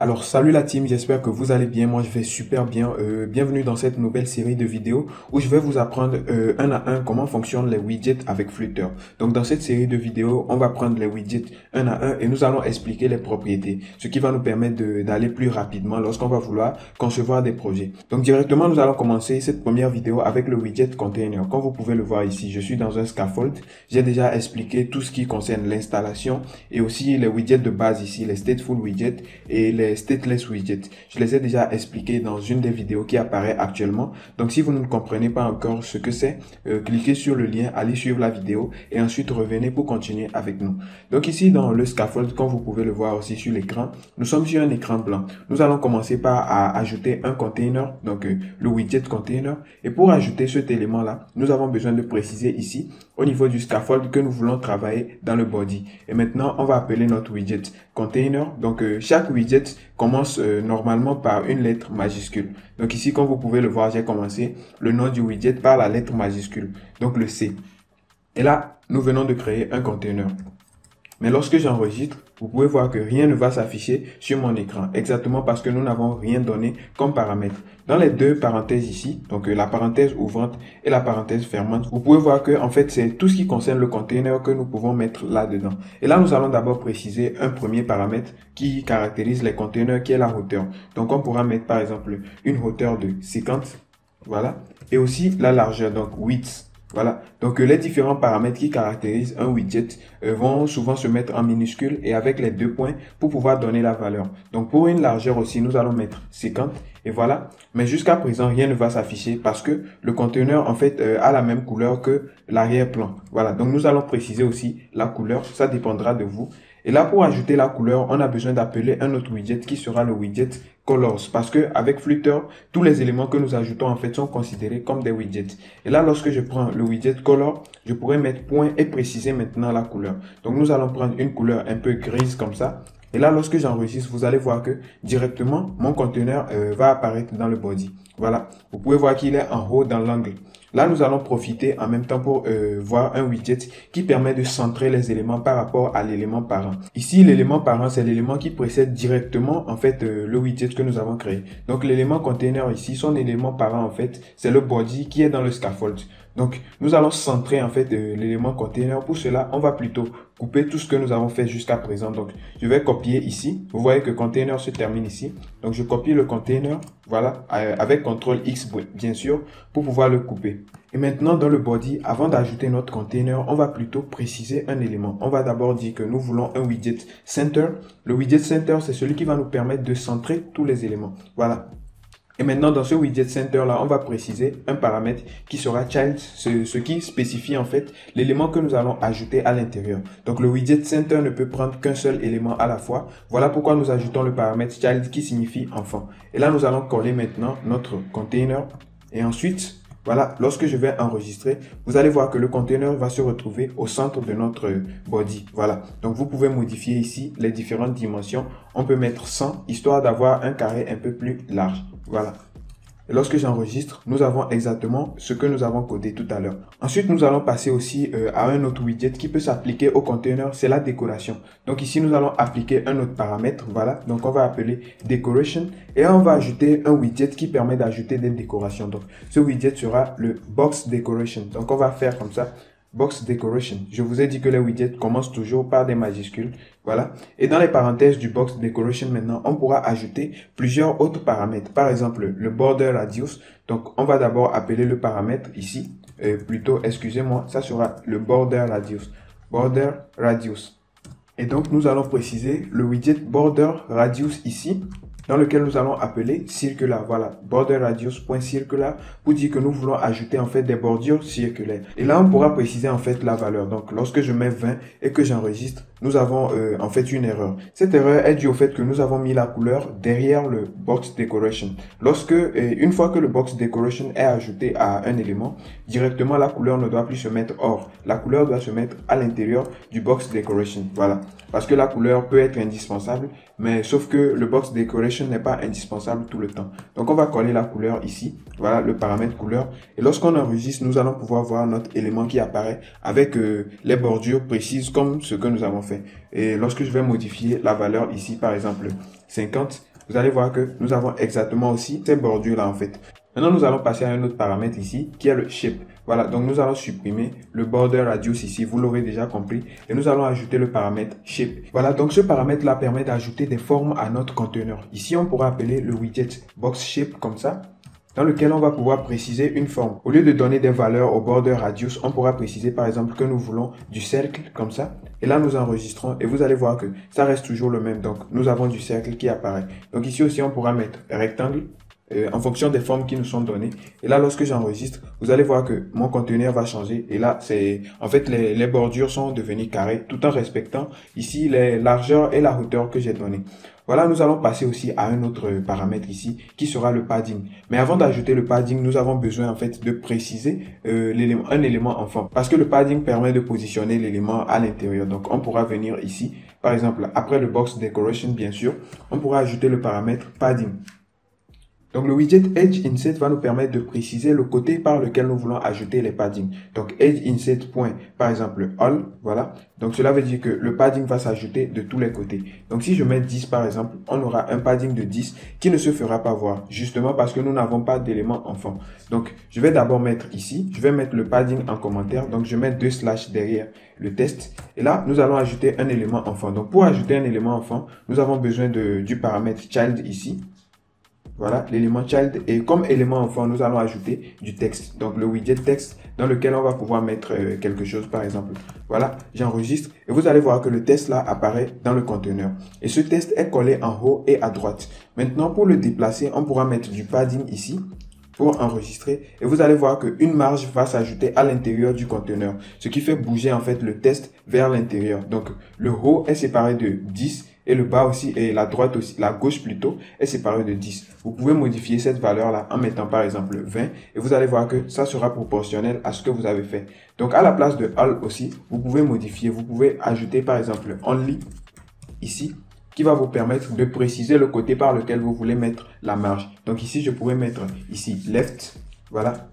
Alors salut la team, j'espère que vous allez bien, moi je vais super bien. Bienvenue dans cette nouvelle série de vidéos où je vais vous apprendre un à un comment fonctionnent les widgets avec Flutter. Donc dans cette série de vidéos, on va prendre les widgets un à un et nous allons expliquer les propriétés, ce qui va nous permettre d'aller plus rapidement lorsqu'on va vouloir concevoir des projets. Donc directement, nous allons commencer cette première vidéo avec le widget container. Comme vous pouvez le voir ici, je suis dans un scaffold. J'ai déjà expliqué tout ce qui concerne l'installation et aussi les widgets de base ici, les stateful widgets et les stateless widgets. Je les ai déjà expliqués dans une des vidéos qui apparaît actuellement. Donc si vous ne comprenez pas encore ce que c'est, cliquez sur le lien, allez suivre la vidéo et ensuite revenez pour continuer avec nous. Donc ici dans le scaffold, comme vous pouvez le voir aussi sur l'écran, nous sommes sur un écran blanc. Nous allons commencer par ajouter un container, donc le widget container. Et pour ajouter cet élément-là, nous avons besoin de préciser ici au niveau du scaffold que nous voulons travailler dans le body. Et maintenant, on va appeler notre widget container. Donc chaque widget commence normalement par une lettre majuscule. Donc ici, comme vous pouvez le voir, j'ai commencé le nom du widget par la lettre majuscule, donc le C. Et là, nous venons de créer un container. Mais lorsque j'enregistre, vous pouvez voir que rien ne va s'afficher sur mon écran, exactement parce que nous n'avons rien donné comme paramètre. Dans les deux parenthèses ici, donc la parenthèse ouvrante et la parenthèse fermante, vous pouvez voir que en fait c'est tout ce qui concerne le container que nous pouvons mettre là-dedans. Et là, nous allons d'abord préciser un premier paramètre qui caractérise les containers, qui est la hauteur. Donc on pourra mettre par exemple une hauteur de 50, voilà, et aussi la largeur, donc width. Voilà, donc les différents paramètres qui caractérisent un widget vont souvent se mettre en minuscule et avec les deux points pour pouvoir donner la valeur. Donc pour une largeur aussi, nous allons mettre 50 et voilà. Mais jusqu'à présent, rien ne va s'afficher parce que le conteneur en fait a la même couleur que l'arrière-plan. Voilà, donc nous allons préciser aussi la couleur, ça dépendra de vous. Et là, pour ajouter la couleur, on a besoin d'appeler un autre widget qui sera le widget colors. Parce que avec Flutter, tous les éléments que nous ajoutons en fait sont considérés comme des widgets. Et là, lorsque je prends le widget color, je pourrais mettre point et préciser maintenant la couleur. Donc, nous allons prendre une couleur un peu grise comme ça. Et là, lorsque j'enregistre, vous allez voir que directement, mon conteneur va apparaître dans le body. Voilà. Vous pouvez voir qu'il est en haut dans l'angle. Là, nous allons profiter en même temps pour voir un widget qui permet de centrer les éléments par rapport à l'élément parent. Ici, l'élément parent, c'est l'élément qui précède directement en fait le widget que nous avons créé. Donc, l'élément container ici, son élément parent en fait, c'est le body qui est dans le scaffold. Donc, nous allons centrer en fait l'élément container. Pour cela, on va plutôt couper tout ce que nous avons fait jusqu'à présent. Donc, je vais copier ici. Vous voyez que container se termine ici. Donc, je copie le container, voilà, avec CTRL X, bien sûr, pour pouvoir le couper. Et maintenant, dans le body, avant d'ajouter notre container, on va plutôt préciser un élément. On va d'abord dire que nous voulons un widget center. Le widget center, c'est celui qui va nous permettre de centrer tous les éléments. Voilà. Et maintenant, dans ce widget center là, on va préciser un paramètre qui sera child, ce qui spécifie en fait l'élément que nous allons ajouter à l'intérieur. Donc, le widget center ne peut prendre qu'un seul élément à la fois. Voilà pourquoi nous ajoutons le paramètre child qui signifie enfant. Et là, nous allons coller maintenant notre container. Et ensuite, voilà, lorsque je vais enregistrer, vous allez voir que le container va se retrouver au centre de notre body. Voilà, donc vous pouvez modifier ici les différentes dimensions. On peut mettre 100 histoire d'avoir un carré un peu plus large. Voilà. Et lorsque j'enregistre, nous avons exactement ce que nous avons codé tout à l'heure. Ensuite, nous allons passer aussi à un autre widget qui peut s'appliquer au container, c'est la décoration. Donc ici, nous allons appliquer un autre paramètre, voilà. Donc on va appeler decoration et on va ajouter un widget qui permet d'ajouter des décorations. Donc ce widget sera le box decoration. Donc on va faire comme ça. Box decoration. Je vous ai dit que les widgets commencent toujours par des majuscules. Voilà. Et dans les parenthèses du box decoration maintenant, on pourra ajouter plusieurs autres paramètres. Par exemple, le border radius. Donc, on va d'abord appeler le paramètre ici. Plutôt, excusez-moi, ça sera le border radius. Border radius. Et donc, nous allons préciser le widget border radius ici, dans lequel nous allons appeler circular. Voilà, border radius.circular pour dire que nous voulons ajouter en fait des bordures circulaires. Et là, on pourra préciser en fait la valeur. Donc, lorsque je mets 20 et que j'enregistre, nous avons en fait une erreur. Cette erreur est due au fait que nous avons mis la couleur derrière le box decoration. Une fois que le box decoration est ajouté à un élément, directement la couleur ne doit plus se mettre hors. La couleur doit se mettre à l'intérieur du box decoration. Voilà. Parce que la couleur peut être indispensable, mais sauf que le box decoration n'est pas indispensable tout le temps. Donc on va coller la couleur ici, voilà le paramètre couleur. Et lorsqu'on enregistre, nous allons pouvoir voir notre élément qui apparaît avec les bordures précises comme ce que nous avons fait. Et lorsque je vais modifier la valeur ici, par exemple, 50, vous allez voir que nous avons exactement aussi ces bordures-là en fait. Maintenant, nous allons passer à un autre paramètre ici, qui est le shape. Voilà, donc nous allons supprimer le border radius ici, vous l'aurez déjà compris, et nous allons ajouter le paramètre shape. Voilà, donc ce paramètre-là permet d'ajouter des formes à notre conteneur. Ici, on pourra appeler le widget box shape comme ça, dans lequel on va pouvoir préciser une forme. Au lieu de donner des valeurs au border radius, on pourra préciser par exemple que nous voulons du cercle comme ça. Et là, nous enregistrons et vous allez voir que ça reste toujours le même. Donc, nous avons du cercle qui apparaît. Donc ici aussi, on pourra mettre rectangle en fonction des formes qui nous sont données. Et là, lorsque j'enregistre, vous allez voir que mon conteneur va changer. Et là, en fait, les bordures sont devenues carrées tout en respectant ici les largeurs et la hauteur que j'ai données. Voilà, nous allons passer aussi à un autre paramètre ici qui sera le padding. Mais avant d'ajouter le padding, nous avons besoin en fait de préciser un élément enfant. Parce que le padding permet de positionner l'élément à l'intérieur. Donc, on pourra venir ici, par exemple, après le box decoration, bien sûr, on pourra ajouter le paramètre padding. Donc, le widget Edge Inset va nous permettre de préciser le côté par lequel nous voulons ajouter les paddings. Donc, Edge Inset point, par exemple, all, voilà. Donc, cela veut dire que le padding va s'ajouter de tous les côtés. Donc, si je mets 10, par exemple, on aura un padding de 10 qui ne se fera pas voir, justement parce que nous n'avons pas d'élément enfant. Donc, je vais d'abord mettre ici, je vais mettre le padding en commentaire. Donc, je mets 2 slash derrière le test. Et là, nous allons ajouter un élément enfant. Donc, pour ajouter un élément enfant, nous avons besoin du paramètre child ici. Voilà, l'élément child. Et comme élément enfant, nous allons ajouter du texte. Donc, le widget texte dans lequel on va pouvoir mettre quelque chose, par exemple. Voilà, j'enregistre. Et vous allez voir que le test là apparaît dans le conteneur. Et ce test est collé en haut et à droite. Maintenant, pour le déplacer, on pourra mettre du padding ici pour enregistrer. Et vous allez voir qu'une marge va s'ajouter à l'intérieur du conteneur. Ce qui fait bouger en fait le test vers l'intérieur. Donc, le haut est séparé de 10. Et le bas aussi, et la droite aussi, la gauche plutôt, est séparée de 10. Vous pouvez modifier cette valeur-là en mettant par exemple 20 et vous allez voir que ça sera proportionnel à ce que vous avez fait. Donc à la place de all aussi, vous pouvez modifier, vous pouvez ajouter par exemple only ici, qui va vous permettre de préciser le côté par lequel vous voulez mettre la marge. Donc ici, je pourrais mettre ici left, voilà.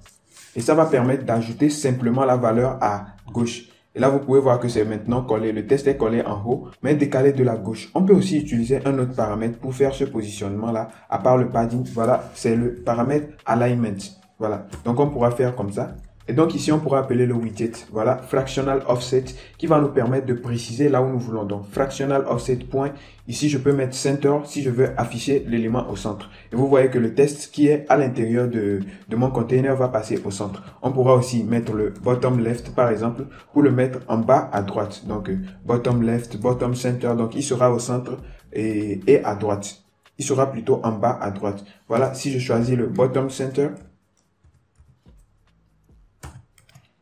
Et ça va permettre d'ajouter simplement la valeur à gauche. Et là, vous pouvez voir que c'est maintenant collé. Le test est collé en haut, mais décalé de la gauche. On peut aussi utiliser un autre paramètre pour faire ce positionnement-là, à part le padding. Voilà, c'est le paramètre alignment. Voilà, donc on pourra faire comme ça. Et donc ici, on pourra appeler le widget, voilà, fractional offset, qui va nous permettre de préciser là où nous voulons. Donc, fractional offset point. Ici, je peux mettre center si je veux afficher l'élément au centre. Et vous voyez que le test qui est à l'intérieur de mon container va passer au centre. On pourra aussi mettre le bottom left, par exemple, pour le mettre en bas à droite. Donc, bottom left, bottom center. Donc, il sera au centre et à droite. Il sera plutôt en bas à droite. Voilà, si je choisis le bottom center,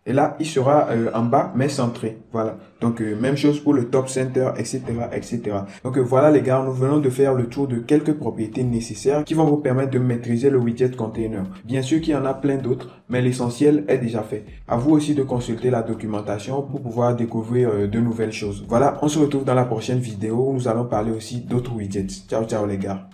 et là, il sera en bas, mais centré. Voilà. Donc, même chose pour le top center, etc., etc. Donc, voilà les gars, nous venons de faire le tour de quelques propriétés nécessaires qui vont vous permettre de maîtriser le widget container. Bien sûr qu'il y en a plein d'autres, mais l'essentiel est déjà fait. À vous aussi de consulter la documentation pour pouvoir découvrir de nouvelles choses. Voilà, on se retrouve dans la prochaine vidéo où nous allons parler aussi d'autres widgets. Ciao, ciao les gars.